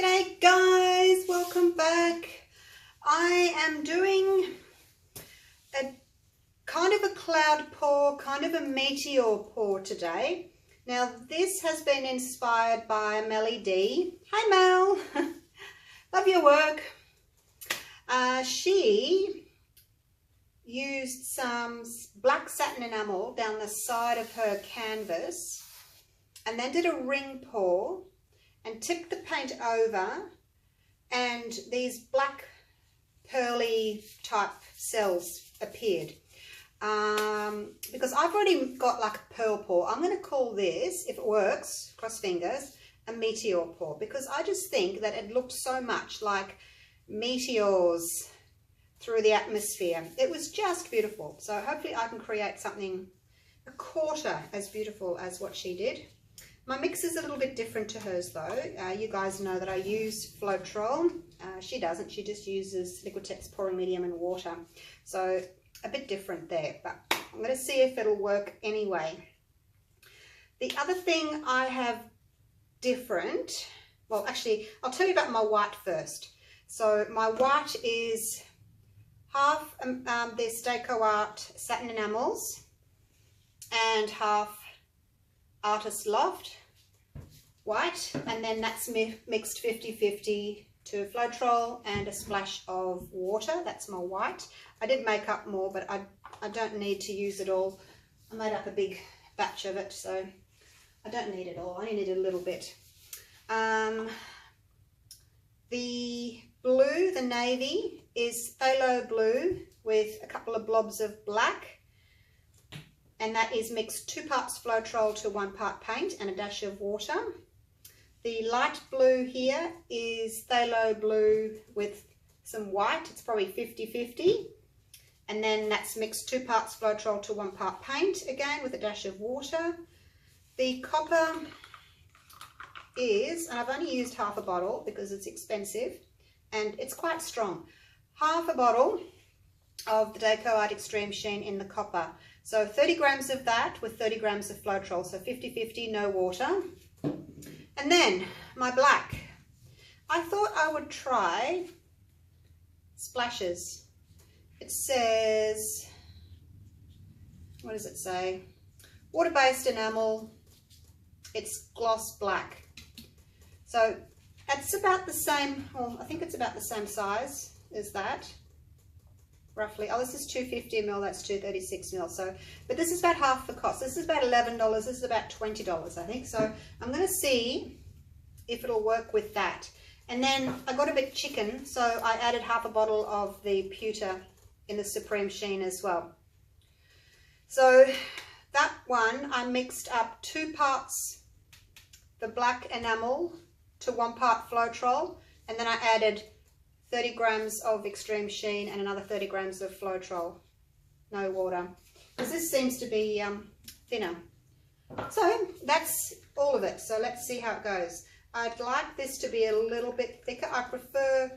G'day guys, welcome back. I am doing a kind of a cloud pour, kind of a meteor pour today. Now this has been inspired by Melly D. Hi Mel, love your work. She used some black satin enamel down the side of her canvas and then did a ring pour and tipped the paint over, and these black pearly type cells appeared. Because I've already got like a pearl pour, I'm going to call this, if it works, cross fingers, a meteor pour, because I just think that it looked so much like meteors through the atmosphere. It was just beautiful. So hopefully I can create something a quarter as beautiful as what she did. My mix is a little bit different to hers though. You guys know that I use Floetrol. She doesn't, she just uses Liquitex pouring medium and water. So a bit different there, but I'm going to see if it'll work anyway. The other thing I have different, well actually I'll tell you about my white first. So my white is half this Deco Art satin enamels and half Artist Loft white, and then that's mixed 50-50 to Floetrol and a splash of water. That's my white. I did make up more, but I don't need to use it all. I made up a big batch of it, so I don't need it all. I only need a little bit. The blue, the navy, is phthalo blue with a couple of blobs of black. And that is mixed 2 parts Floetrol to 1 part paint and a dash of water. The light blue here is phthalo blue with some white. It's probably 50-50. And then that's mixed 2 parts Floetrol to 1 part paint, again with a dash of water. The copper is, and I've only used half a bottle because it's expensive and it's quite strong. Half a bottle of the Deco Art Extreme Sheen in the copper. So 30 grams of that with 30 grams of Floetrol, so 50-50, no water. And then my black. I thought I would try splashes. It says, what does it say? Water-based enamel, it's gloss black. So it's about the same, well, I think it's about the same size as that. Roughly. Oh, this is 250 ml, that's 236 ml. So, but this is about half the cost. This is about $11, this is about $20, I think. So I'm going to see if it'll work with that. And then I got a bit chicken, so I added half a bottle of the pewter in the Supreme Sheen as well. So that one, I mixed up 2 parts the black enamel to 1 part Floetrol, and then I added 30 grams of Extreme Sheen and another 30 grams of Floetrol, no water, because this seems to be thinner. So that's all of it. So let's see how it goes. I'd like this to be a little bit thicker. I prefer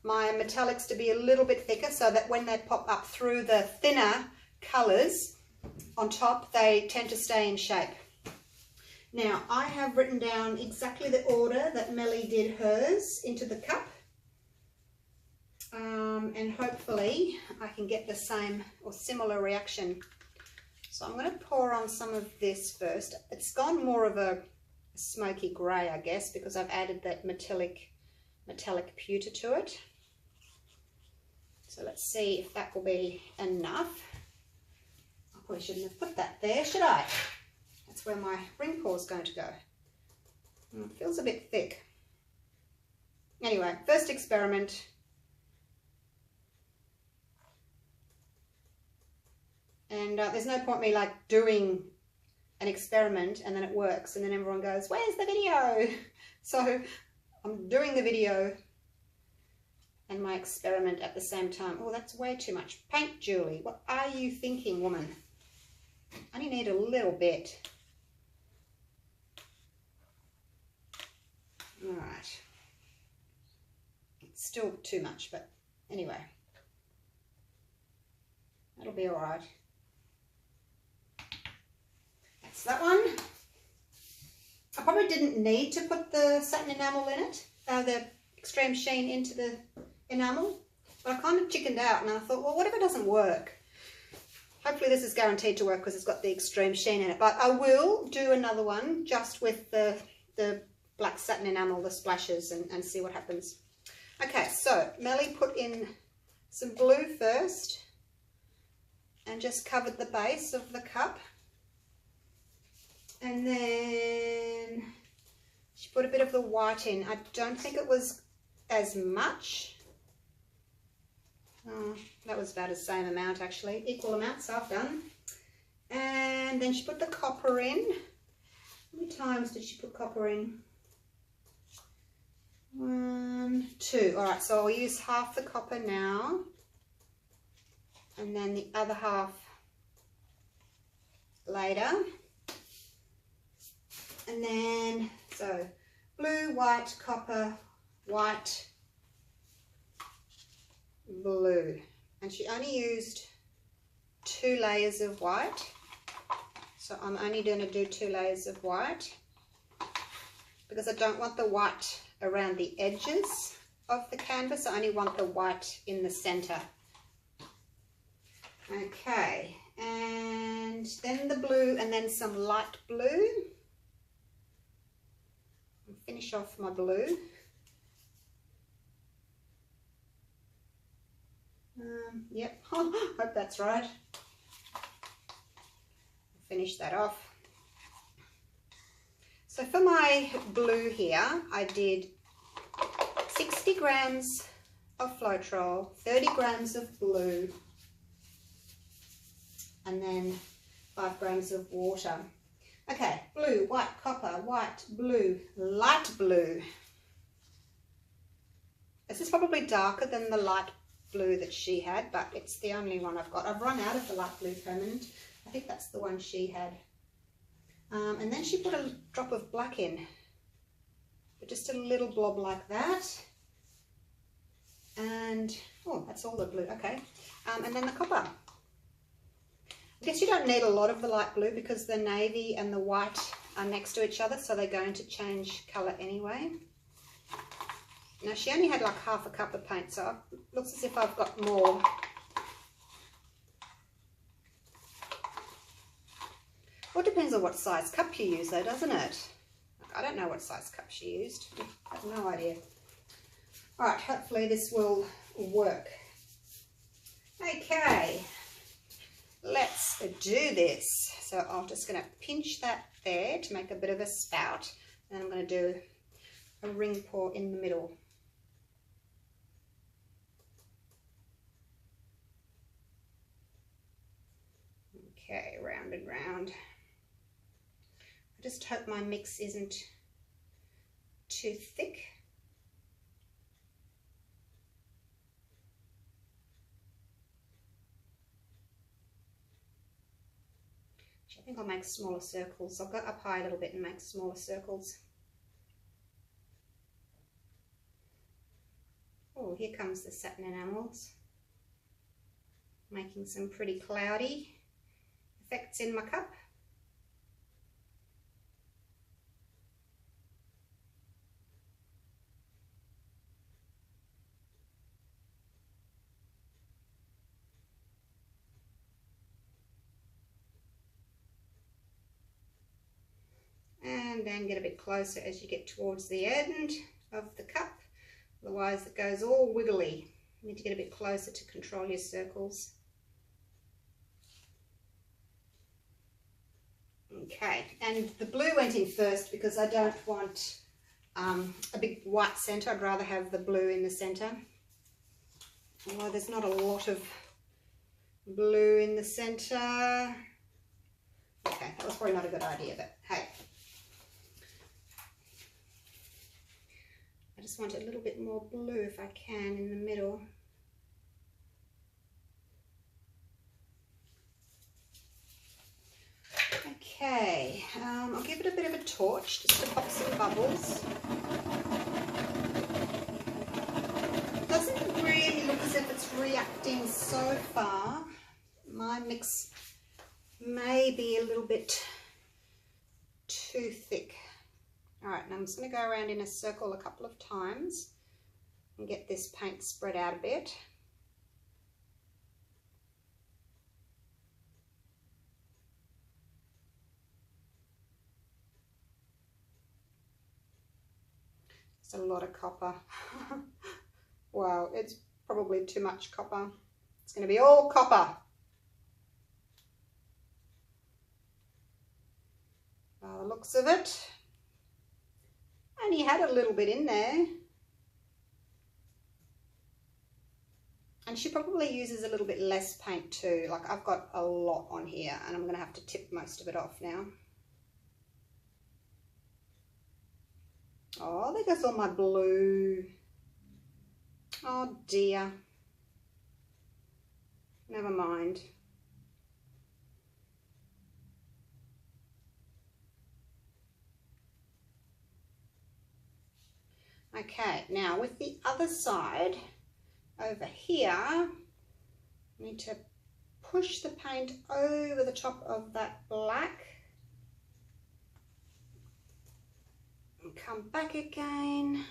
my metallics to be a little bit thicker so that when they pop up through the thinner colors on top, they tend to stay in shape. Now I have written down exactly the order that Melly did hers into the cup. And hopefully I can get the same or similar reaction. So I'm going to pour on some of this first. It's gone more of a smoky grey, I guess, because I've added that metallic pewter to it. So let's see if that will be enough. I probably shouldn't have put that there, should I? That's where my ring pour is going to go. It feels a bit thick. Anyway, first experiment. And there's no point me like doing an experiment and then it works and then everyone goes, where's the video? So I'm doing the video and my experiment at the same time. Oh, that's way too much paint, Julie. What are you thinking, woman? I only need a little bit. All right. It's still too much, but anyway. That'll be all right. That one. I probably didn't need to put the satin enamel in it, the Extreme Sheen into the enamel, but I kind of chickened out and I thought, well, what if it doesn't work? Hopefully this is guaranteed to work because it's got the Extreme Sheen in it, but I will do another one just with the black satin enamel, the splashes, and see what happens. Okay, so Melly put in some blue first and just covered the base of the cup. And then she put a bit of the white in. I don't think it was as much. Oh, that was about the same amount actually, equal amounts I've done. And then she put the copper in. How many times did she put copper in? 1, 2. All right, so I'll use half the copper now. And then the other half later. And then, so blue, white, copper, white, blue. And she only used 2 layers of white. So I'm only going to do 2 layers of white because I don't want the white around the edges of the canvas. I only want the white in the center. Okay, and then the blue and then some light blue. I'll finish off my blue. Yep, hope that's right. Finish that off. So for my blue here, I did 60 grams of Floetrol, 30 grams of blue, and then 5 grams of water. Okay, blue, white, copper, white, blue, light blue. This is probably darker than the light blue that she had, but it's the only one I've got. I've run out of the light blue permanent. I think that's the one she had. And then she put a drop of black in, but just a little blob like that. And, oh, that's all the blue, okay. And then the copper. I guess you don't need a lot of the light blue because the navy and the white are next to each other, so they're going to change colour anyway. Now she only had like half a cup of paint, so it looks as if I've got more. Well, it depends on what size cup you use though, doesn't it? I don't know what size cup she used. I have no idea. Alright, hopefully this will work. Okay, let's do this. So I'm just going to pinch that there to make a bit of a spout. And I'm going to do a ring pour in the middle. Okay, round and round. I just hope my mix isn't too thick. I think I'll make smaller circles. I'll go up high a little bit and make smaller circles. Oh, here comes the satin enamels. Making some pretty cloudy effects in my cup. And then get a bit closer as you get towards the end of the cup. Otherwise it goes all wiggly. You need to get a bit closer to control your circles. Okay, and the blue went in first because I don't want a big white centre. I'd rather have the blue in the centre. Although there's not a lot of blue in the centre. Okay, that was probably not a good idea, but hey. I just want a little bit more blue if I can in the middle. Okay, I'll give it a bit of a torch just to pop some bubbles. It doesn't really look as if it's reacting so far. My mix may be a little bit too thick. All right, now I'm just going to go around in a circle a couple of times and get this paint spread out a bit. It's a lot of copper. Wow, it's probably too much copper. It's going to be all copper. By the looks of it. Only had a little bit in there. And she probably uses a little bit less paint too. Like I've got a lot on here and I'm going to have to tip most of it off now. Oh, there goes all my blue. Oh dear. Never mind. Okay, now with the other side over here, I need to push the paint over the top of that black and come back again,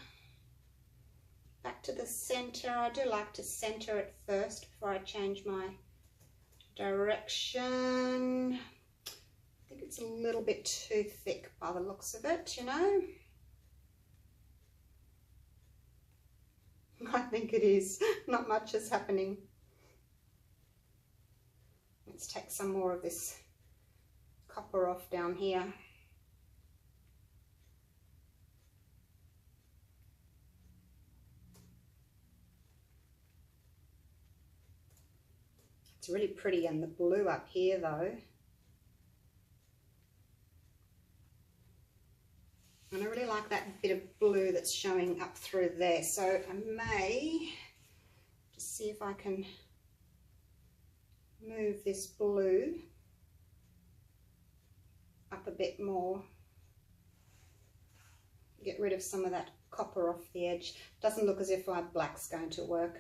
back to the center. I do like to center it first before I change my direction. I think it's a little bit too thick by the looks of it, you know. I think it is. Not much is happening. Let's take some more of this copper off down here. It's really pretty, and the blue up here though. And I really like that bit of blue that's showing up through there. So I may just see if I can move this blue up a bit more. Get rid of some of that copper off the edge. Doesn't look as if my black's going to work.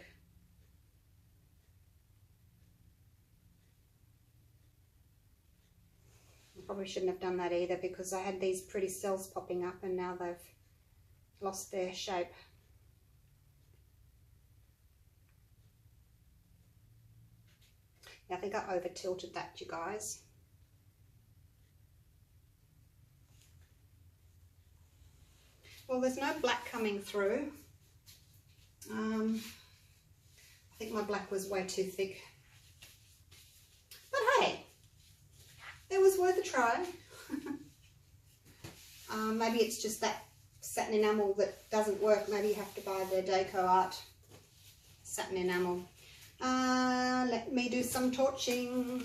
Probably shouldn't have done that either, because I had these pretty cells popping up and now they've lost their shape. Yeah, I think I over tilted that, you guys. Well, there's no black coming through. I think my black was way too thick. But hey, it was worth a try. Maybe it's just that satin enamel that doesn't work. Maybe you have to buy the Deco Art satin enamel. Let me do some torching.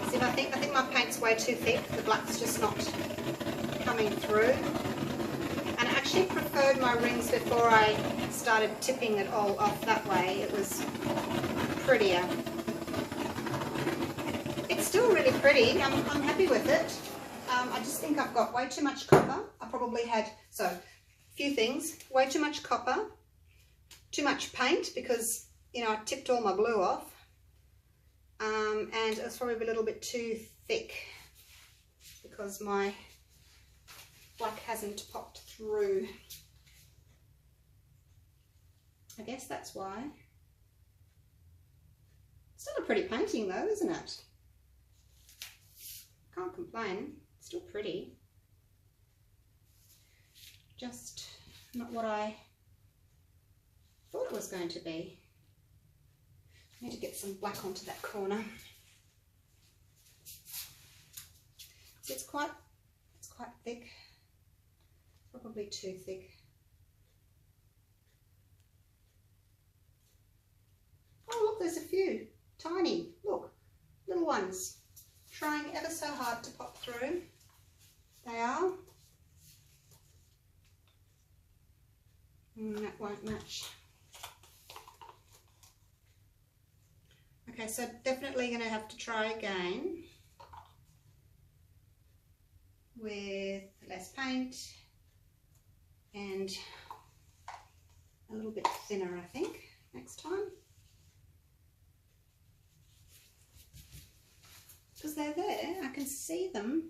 See, I think my paint's way too thick. The black's just not coming through. And I actually preferred my rings before I started tipping it all off that way. It was prettier. It's still really pretty. I'm happy with it. I just think I've got way too much copper. I probably had, so a few things, way too much copper, too much paint because, you know, I tipped all my blue off, and it was probably a little bit too thick because my black hasn't popped through. I guess that's why. Still a pretty painting though, isn't it? Can't complain. Still pretty. Just not what I thought it was going to be. I need to get some black onto that corner. So it's quite thick. Probably too thick. Oh look, there's a few. Tiny. Look, little ones. Trying ever so hard to pop through. They are. That won't match. Okay, so definitely going to have to try again with less paint and a little bit thinner, I think, next time. because they're there. I can see them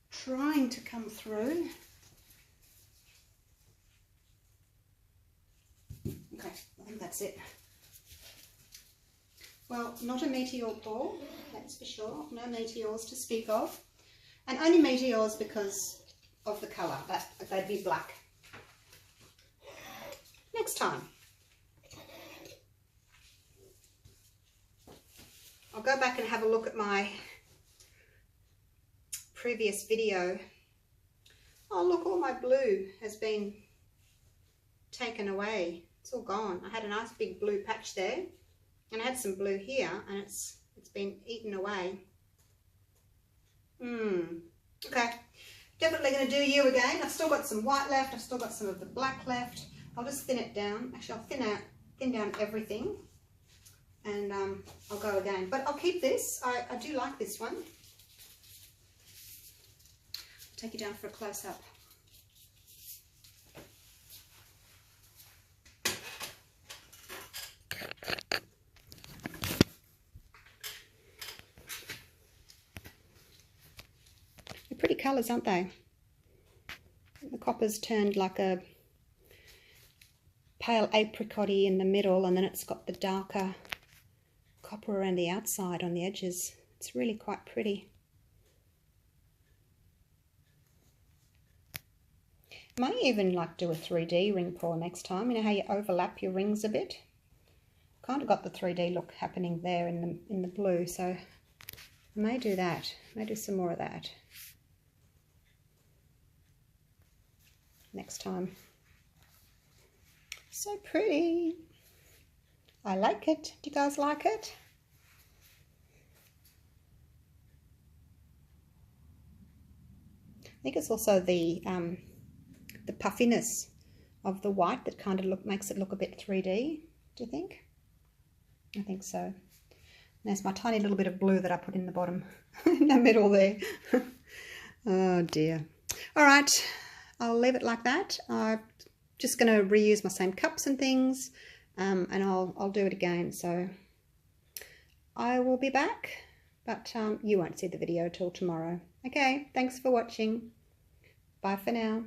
trying to come through. Okay, I think that's it. Well, not a meteor ball, that's for sure. No meteors to speak of. And only meteors because of the colour, they'd be black. Next time. I'll go back and have a look at my previous video. Oh look, all my blue has been taken away. It's all gone. I had a nice big blue patch there, and I had some blue here, and it's been eaten away. Okay, definitely going to do you again. I've still got some white left. I've still got some of the black left. I'll just thin it down. Actually, I'll thin down everything, and I'll go again. But I'll keep this. I do like this one. I'll take you down for a close-up. They're pretty colours, aren't they? The copper's turned like a pale apricot-y in the middle, and then it's got the darker copper around the outside on the edges. It's really quite pretty. Might even like do a 3D ring pour next time. You know how you overlap your rings a bit? Kind of got the 3D look happening there in the blue, so I may do that. I may do some more of that next time. So pretty. I like it. Do you guys like it? I think it's also the puffiness of the white that kind of makes it look a bit 3D. Do you think? I think so. And there's my tiny little bit of blue that I put in the bottom, in the middle there. Oh dear. All right, I'll leave it like that. I'm just going to reuse my same cups and things, and I'll do it again. So I will be back, but you won't see the video till tomorrow. Okay, thanks for watching. Bye for now.